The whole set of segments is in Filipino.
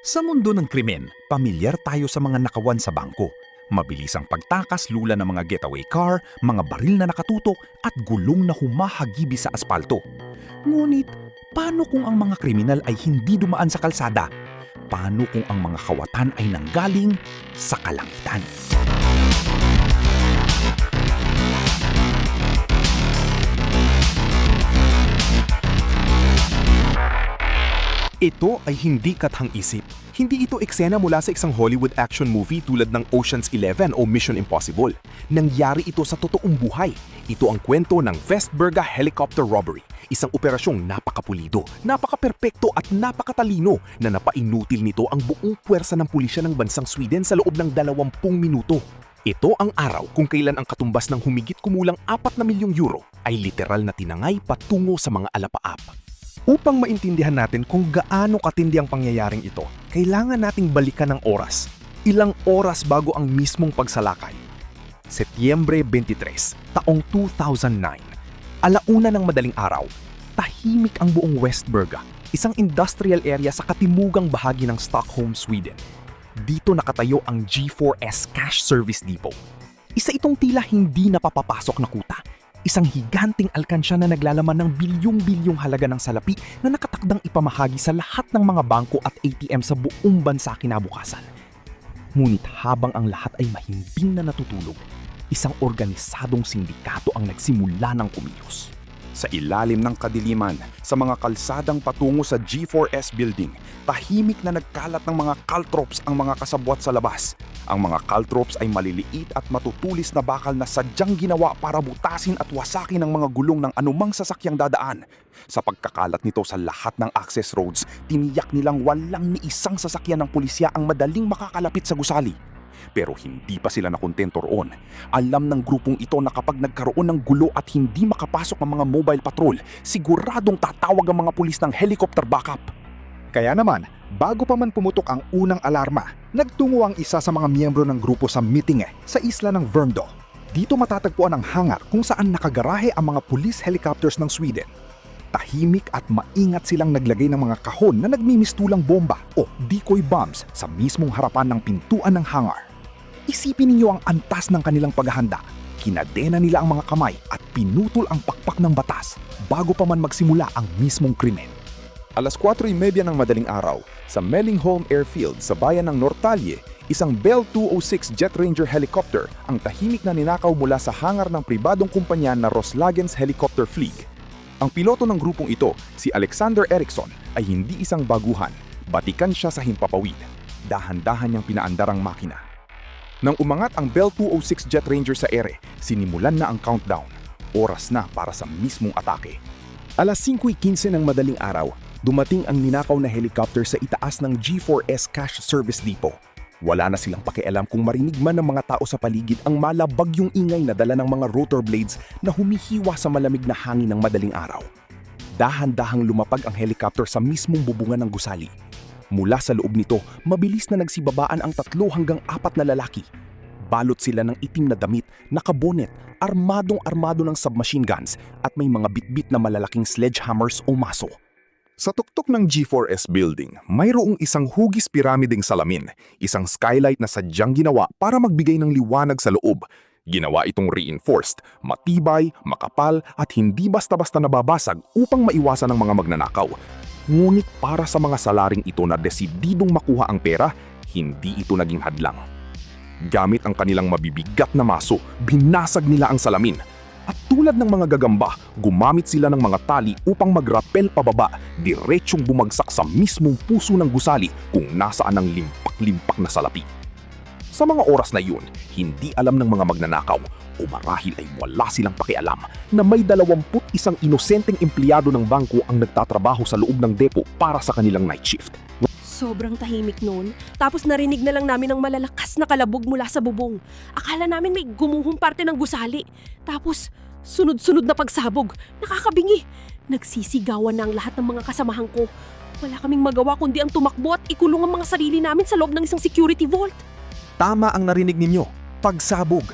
Sa mundo ng krimen, pamilyar tayo sa mga nakawan sa bangko. Mabilis ang pagtakas, lula ng mga getaway car, mga baril na nakatutok at gulong na humahagibi sa aspalto. Ngunit, paano kung ang mga kriminal ay hindi dumaan sa kalsada? Paano kung ang mga kawatan ay nanggaling sa kalangitan? Ito ay hindi kathang-isip. Hindi ito eksena mula sa isang Hollywood action movie tulad ng Ocean's 11 o Mission Impossible. Nangyari ito sa totoong buhay. Ito ang kwento ng Vestberga Helicopter Robbery, isang operasyong napakapulido, napakaperpekto at napakatalino na napainutil nito ang buong puwersa ng pulisya ng bansang Sweden sa loob ng 20 minuto. Ito ang araw kung kailan ang katumbas ng humigit kumulang 4 na milyong euro ay literal na tinangay patungo sa mga alapaap. Upang maintindihan natin kung gaano katindi ang pangyayaring ito, kailangan nating balikan ang oras. Ilang oras bago ang mismong pagsalakay. Setyembre 23, taong 2009. Alauna ng madaling araw, tahimik ang buong Vestberga, isang industrial area sa katimugang bahagi ng Stockholm, Sweden. Dito nakatayo ang G4S Cash Service Depot. Isa itong tila hindi napapapasok na kuta. Isang higanting alkansya na naglalaman ng bilyong-bilyong halaga ng salapi na nakatakdang ipamahagi sa lahat ng mga bangko at ATM sa buong bansa kinabukasan. Ngunit habang ang lahat ay mahimbing na natutulog, isang organisadong sindikato ang nagsimula ng kumilos. Sa ilalim ng kadiliman, sa mga kalsadang patungo sa G4S building, tahimik na nagkalat ng mga caltrops ang mga kasabwat sa labas. Ang mga caltrops ay maliliit at matutulis na bakal na sadyang ginawa para butasin at wasakin ang mga gulong ng anumang sasakyang dadaan. Sa pagkakalat nito sa lahat ng access roads, tiniyak nilang walang ni isang sasakyan ng pulisya ang madaling makakalapit sa gusali. Pero hindi pa sila nakontento roon. Alam ng grupong ito na kapag nagkaroon ng gulo at hindi makapasok ang mga mobile patrol, siguradong tatawag ang mga pulis ng helicopter backup. Kaya naman, bago pa man pumutok ang unang alarma, nagtungo ang isa sa mga miyembro ng grupo sa meeting sa isla ng Värmdö. Dito matatagpuan ang hangar kung saan nakagarahe ang mga police helicopters ng Sweden. Tahimik at maingat silang naglagay ng mga kahon na nagmimistulang bomba o decoy bombs sa mismong harapan ng pintuan ng hangar. Isipin ninyo ang antas ng kanilang paghahanda. Kinadena nila ang mga kamay at pinutol ang pakpak ng batas bago pa man magsimula ang mismong krimen. Alas 4:30 ng madaling araw, sa Mellingholm Airfield sa bayan ng Norrtälje, isang Bell 206 Jet Ranger helicopter ang tahimik na ninakaw mula sa hangar ng pribadong kumpanya na Roslagens Helicopter Flyg. Ang piloto ng grupong ito, si Alexander Eriksson, ay hindi isang baguhan. Batikan siya sa himpapawid. Dahan-dahan niyang pinaandar ang makina. Nang umangat ang Bell 206 Jet Ranger sa ere, sinimulan na ang countdown. Oras na para sa mismong atake. Alas 5:15 ng madaling araw, dumating ang ninakaw na helicopter sa itaas ng G4S Cash Service Depot. Wala na silang pakialam kung marinig man ng mga tao sa paligid ang malabagyong ingay na dala ng mga rotor blades na humihiwa sa malamig na hangin ng madaling araw. Dahan-dahang lumapag ang helicopter sa mismong bubungan ng gusali. Mula sa loob nito, mabilis na nagsibabaan ang 3 hanggang 4 na lalaki. Balot sila ng itim na damit, nakabonet, armadong-armado ng submachine guns at may mga bitbit na malalaking sledgehammers o maso. Sa tuktok ng G4S building, mayroong isang hugis piramideng salamin, isang skylight na sadyang ginawa para magbigay ng liwanag sa loob. Ginawa itong reinforced, matibay, makapal at hindi basta-basta nababasag upang maiwasan ng mga magnanakaw. Ngunit para sa mga salaring ito na desididong makuha ang pera, hindi ito naging hadlang. Gamit ang kanilang mabibigat na maso, binasag nila ang salamin. At tulad ng mga gagamba, gumamit sila ng mga tali upang mag-rappel pababa, diretsyong bumagsak sa mismong puso ng gusali kung nasaan ang limpak-limpak na salapi. Sa mga oras na yun, hindi alam ng mga magnanakaw o marahil ay wala silang pakialam na may 21 inosenteng empleyado ng bangko ang nagtatrabaho sa loob ng depo para sa kanilang night shift. Sobrang tahimik noon. Tapos narinig na lang namin ang malalakas na kalabog mula sa bubong. Akala namin may gumuhong parte ng gusali. Tapos sunod-sunod na pagsabog. Nakakabingi. Nagsisigawan na ang lahat ng mga kasamahan ko. Wala kaming magawa kundi ang tumakbo at ikulong ang mga sarili namin sa loob ng isang security vault. Tama ang narinig ninyo, pagsabog.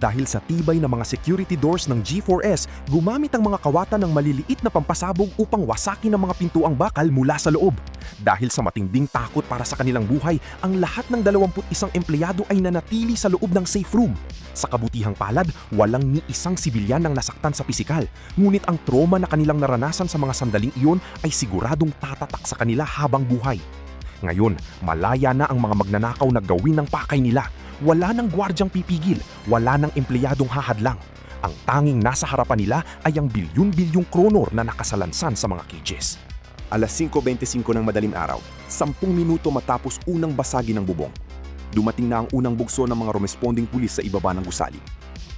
Dahil sa tibay na mga security doors ng G4S, gumamit ang mga kawatan ng maliliit na pampasabog upang wasakin ang mga pintuang bakal mula sa loob. Dahil sa matinding takot para sa kanilang buhay, ang lahat ng 21 empleyado ay nanatili sa loob ng safe room. Sa kabutihang palad, walang ni isang sibilyan ang nasaktan sa pisikal, ngunit ang trauma na kanilang naranasan sa mga sandaling iyon ay siguradong tatatak sa kanila habang buhay. Ngayon, malaya na ang mga magnanakaw na gawin ng pakay nila. Wala nang gwardyang pipigil, wala nang empleyadong hahadlang. Ang tanging nasa harapan nila ay ang bilyon-bilyong kronor na nakasalansan sa mga cages. Alas 5:25 ng madaling araw, 10 minuto matapos unang basagin ng bubong. Dumating na ang unang bugso ng mga responding pulis sa ibaba ng gusali.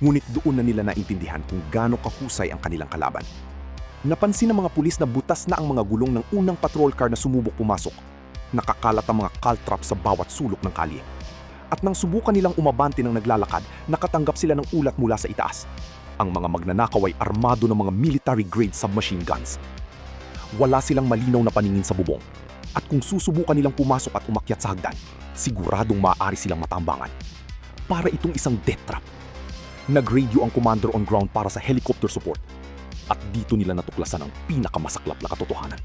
Ngunit doon na nila naintindihan kung gaano kahusay ang kanilang kalaban. Napansin ng mga pulis na butas na ang mga gulong ng unang patrol car na sumubok pumasok. Nakakalat ang mga caltrap sa bawat sulok ng kalye. At nang subukan nilang umabante ng naglalakad, nakatanggap sila ng ulat mula sa itaas. Ang mga magnanakaw ay armado ng mga military-grade submachine guns. Wala silang malinaw na paningin sa bubong. At kung susubukan nilang pumasok at umakyat sa hagdan, siguradong maaari silang matambangan. Para itong isang death trap. Nag-radio ang commander on ground para sa helicopter support. At dito nila natuklasan ang pinakamasaklap na katotohanan.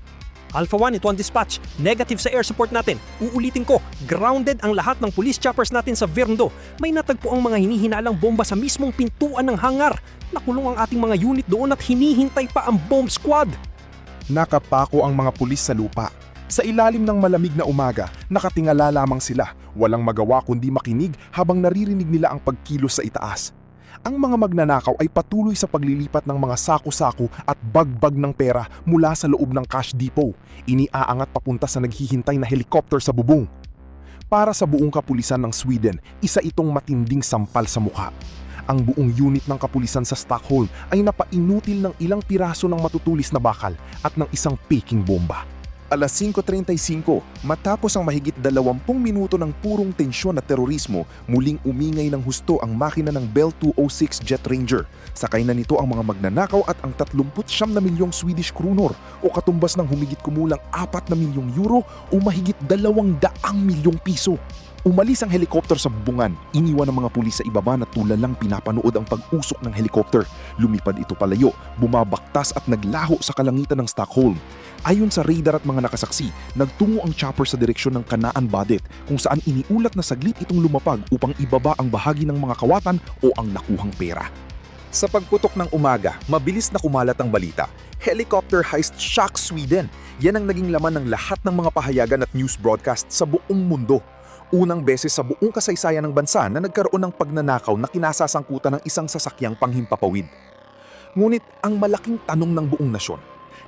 Alpha 1, ito ang dispatch. Negative sa air support natin. Uulitin ko, grounded ang lahat ng police choppers natin sa Verndo. May natagpo ang mga hinihinalang bomba sa mismong pintuan ng hangar. Nakulong ang ating mga unit doon at hinihintay pa ang bomb squad. Nakapako ang mga pulis sa lupa. Sa ilalim ng malamig na umaga, nakatingala lamang sila. Walang magawa kundi makinig habang naririnig nila ang pagkilos sa itaas. Ang mga magnanakaw ay patuloy sa paglilipat ng mga sako-sako at bagbag ng pera mula sa loob ng cash depot. Iniaangat papunta sa naghihintay na helicopter sa bubong. Para sa buong kapulisan ng Sweden, isa itong matinding sampal sa mukha. Ang buong unit ng kapulisan sa Stockholm ay napainutil ng ilang piraso ng matutulis na bakal at ng isang peking bomba. Alas 5:35, matapos ang mahigit 20 minuto ng purong tensyon at terorismo, muling umingay ng husto ang makina ng Bell 206 Jet Ranger. Sakay na nito ang mga magnanakaw at ang 39 na milyong Swedish kronor o katumbas ng humigit kumulang 4 na milyong euro o mahigit 200 milyong piso. Umalis ang helikopter sa bubungan, iniwan ng mga pulis sa ibaba na tulalang pinapanood ang pag-usok ng helikopter. Lumipad ito palayo, bumabaktas at naglaho sa kalangitan ng Stockholm. Ayon sa radar at mga nakasaksi, nagtungo ang chopper sa direksyon ng Kanaan Badet kung saan iniulat na saglit itong lumapag upang ibaba ang bahagi ng mga kawatan o ang nakuhang pera. Sa pagputok ng umaga, mabilis na kumalat ang balita. Helicopter heist shocks Sweden. Yan ang naging laman ng lahat ng mga pahayagan at news broadcast sa buong mundo. Unang beses sa buong kasaysayan ng bansa na nagkaroon ng pagnanakaw na kinasasangkutan ng isang sasakyang panghimpapawid. Ngunit ang malaking tanong ng buong nasyon,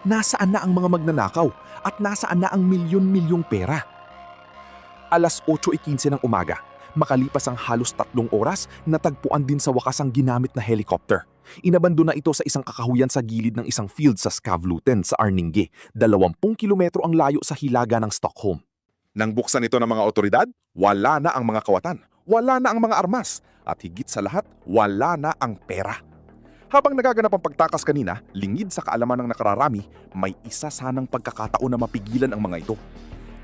nasaan na ang mga magnanakaw at nasaan na ang milyon-milyong pera? Alas 8:15 ng umaga, makalipas ang halos 3 oras, natagpuan din sa wakas ang ginamit na helicopter. Inabandona ito sa isang kakahuyan sa gilid ng isang field sa Skavluten sa Arninge, 20 kilometro ang layo sa hilaga ng Stockholm. Nang buksan ito ng mga otoridad, wala na ang mga kawatan, wala na ang mga armas, at higit sa lahat, wala na ang pera. Habang nagaganap ang pagtakas kanina, lingid sa kaalaman ng nakararami, may isa sanang pagkakataon na mapigilan ang mga ito.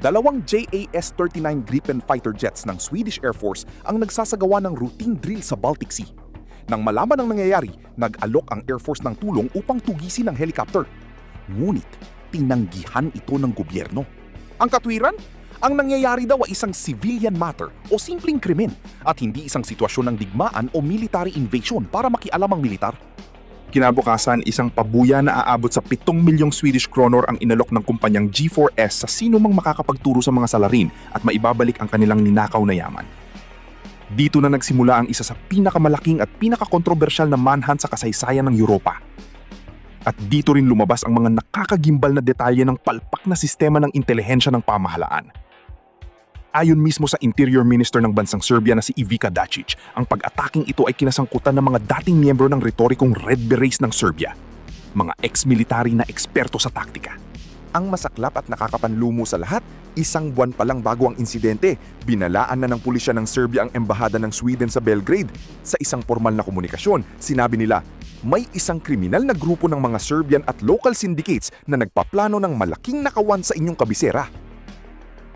2 JAS-39 Gripen fighter jets ng Swedish Air Force ang nagsasagawa ng routine drill sa Baltic Sea. Nang malaman ang nangyayari, nag-alok ang Air Force ng tulong upang tugisin ang helicopter. Ngunit, tinanggihan ito ng gobyerno. Ang katwiran? Ang nangyayari daw ay isang civilian matter o simpleng krimen at hindi isang sitwasyon ng digmaan o military invasion para makialam ang militar. Kinabukasan, isang pabuya na aabot sa 7 milyong Swedish kronor ang inalok ng kumpanyang G4S sa sino mang makakapagturo sa mga salarin at maibabalik ang kanilang ninakaw na yaman. Dito na nagsimula ang isa sa pinakamalaking at pinakakontrobersyal na manhunt sa kasaysayan ng Europa. At dito rin lumabas ang mga nakakagimbal na detalye ng palpak na sistema ng intelihensya ng pamahalaan. Ayon mismo sa Interior Minister ng bansang Serbia na si Ivica Dačić, ang pag-ataking ito ay kinasangkutan ng mga dating miyembro ng retorikong Red Berets ng Serbia, mga ex-military na eksperto sa taktika. Ang masaklap at nakakapanlumo sa lahat, 1 buwan pa lang bago ang insidente, binalaan na ng pulisya ng Serbia ang embahada ng Sweden sa Belgrade. Sa isang formal na komunikasyon, sinabi nila, may isang kriminal na grupo ng mga Serbian at local syndicates na nagpaplano ng malaking nakawan sa inyong kabisera.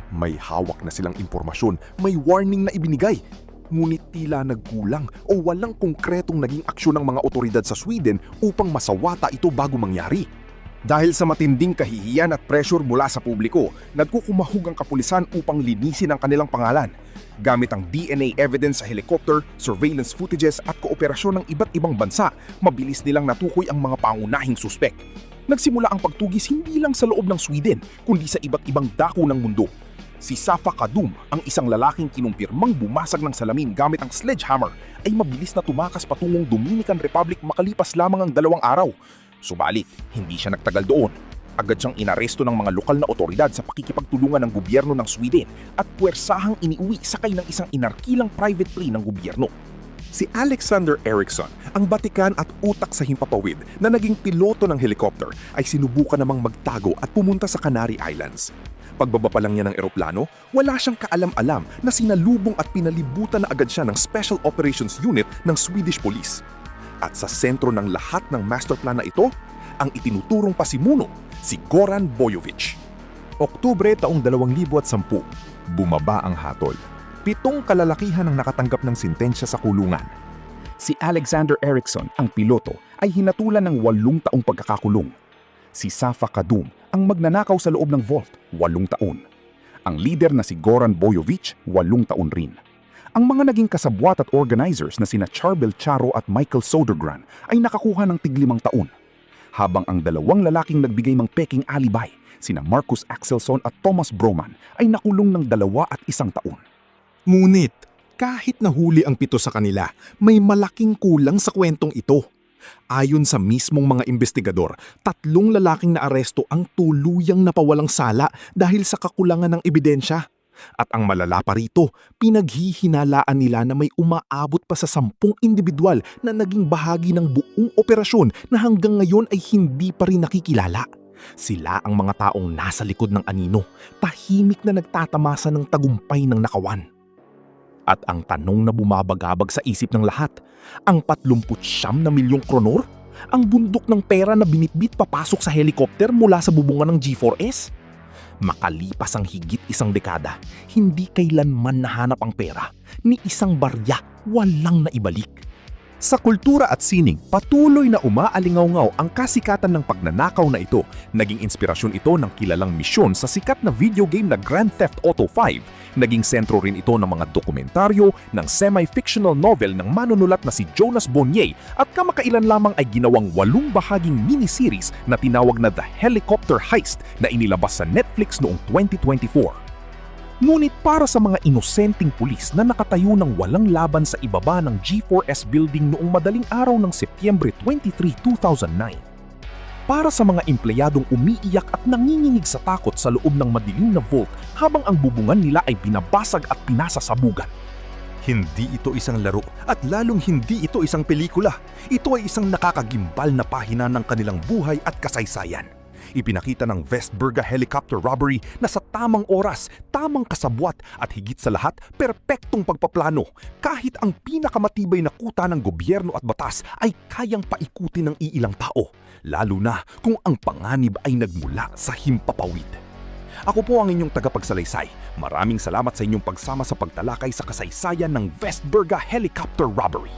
May hawak na silang impormasyon, may warning na ibinigay. Ngunit tila nagkulang o walang konkretong naging aksyon ng mga otoridad sa Sweden upang masawata ito bago mangyari. Dahil sa matinding kahihiyan at pressure mula sa publiko, nagkukumahog ang kapulisan upang linisin ang kanilang pangalan. Gamit ang DNA evidence sa helicopter, surveillance footages at kooperasyon ng iba't ibang bansa, mabilis nilang natukoy ang mga pangunahing suspek. Nagsimula ang pagtugis hindi lang sa loob ng Sweden, kundi sa iba't ibang dako ng mundo. Si Safa Kadum, ang isang lalaking kinumpirmang bumasag ng salamin gamit ang sledgehammer, ay mabilis na tumakas patungong Dominican Republic makalipas lamang ang 2 araw. Subalit, hindi siya nagtagal doon. Agad siyang inaresto ng mga lokal na otoridad sa pakikipagtulungan ng gobyerno ng Sweden at puwersahang iniuwi sakay ng isang inarkilang private plane ng gobyerno. Si Alexander Erickson, ang batikan at utak sa himpapawid na naging piloto ng helicopter, ay sinubukan namang magtago at pumunta sa Canary Islands. Pagbaba pa lang niya ng eroplano, wala siyang kaalam-alam na sinalubong at pinalibutan na agad siya ng Special Operations Unit ng Swedish Police. At sa sentro ng lahat ng masterplan na ito, ang itinuturong pasimuno, si Goran Bojovic. Oktubre taong 2010, bumaba ang hatol. 7 kalalakihan ang nakatanggap ng sintensya sa kulungan. Si Alexander Erickson, ang piloto, ay hinatulan ng 8 taong pagkakakulong. Si Safa Kadum, ang magnanakaw sa loob ng vault, 8 taon. Ang leader na si Goran Bojovic, 8 taon rin. Ang mga naging kasabwat at organizers na sina Charbel Charo at Michael Sodergran ay nakakuha ng tig-5 taon. Habang ang 2 lalaking nagbigay ng peking alibay, sina Marcus Axelsson at Thomas Broman, ay nakulong ng 2 at 1 taon. Ngunit, kahit nahuli ang 7 sa kanila, may malaking kulang sa kwentong ito. Ayon sa mismong mga investigador, 3 lalaking naaresto ang tuluyang napawalang sala dahil sa kakulangan ng ebidensya. At ang malala pa rito, pinaghihinalaan nila na may umaabot pa sa 10 individual na naging bahagi ng buong operasyon na hanggang ngayon ay hindi pa rin nakikilala. Sila ang mga taong nasa likod ng anino, tahimik na nagtatamasa ng tagumpay ng nakawan. At ang tanong na bumabagabag sa isip ng lahat, ang 49 na milyong kronor? Ang bundok ng pera na binitbit papasok sa helicopter mula sa bubungan ng G4S? Makalipas ang higit 1 dekada, hindi kailanman nahanap ang pera, ni isang barya walang naibalik. Sa kultura at sining, patuloy na umaalingaw-ngaw ang kasikatan ng pagnanakaw na ito. Naging inspirasyon ito ng kilalang misyon sa sikat na video game na Grand Theft Auto 5. Naging sentro rin ito ng mga dokumentaryo, ng semi-fictional novel ng manunulat na si Jonas Bonnier at kamakailan lamang ay ginawang 8 bahaging miniseries na tinawag na The Helicopter Heist na inilabas sa Netflix noong 2024. Ngunit para sa mga inosenteng pulis na nakatayo ng walang laban sa ibaba ng G4S building noong madaling araw ng Setyembre 23, 2009. Para sa mga empleyadong umiiyak at nanginginig sa takot sa loob ng madilim na vault habang ang bubungan nila ay binabasag at pinasasabugan. Hindi ito isang laro at lalong hindi ito isang pelikula. Ito ay isang nakakagimbal na pahina ng kanilang buhay at kasaysayan. Ipinakita ng Vestberga helicopter robbery na sa tamang oras, tamang kasabwat at higit sa lahat, perpektong pagpaplano. Kahit ang pinakamatibay na kuta ng gobyerno at batas ay kayang paikutin ng iilang tao, lalo na kung ang panganib ay nagmula sa himpapawid. Ako po ang inyong tagapagsalaysay. Maraming salamat sa inyong pagsama sa pagtalakay sa kasaysayan ng Vestberga helicopter robbery.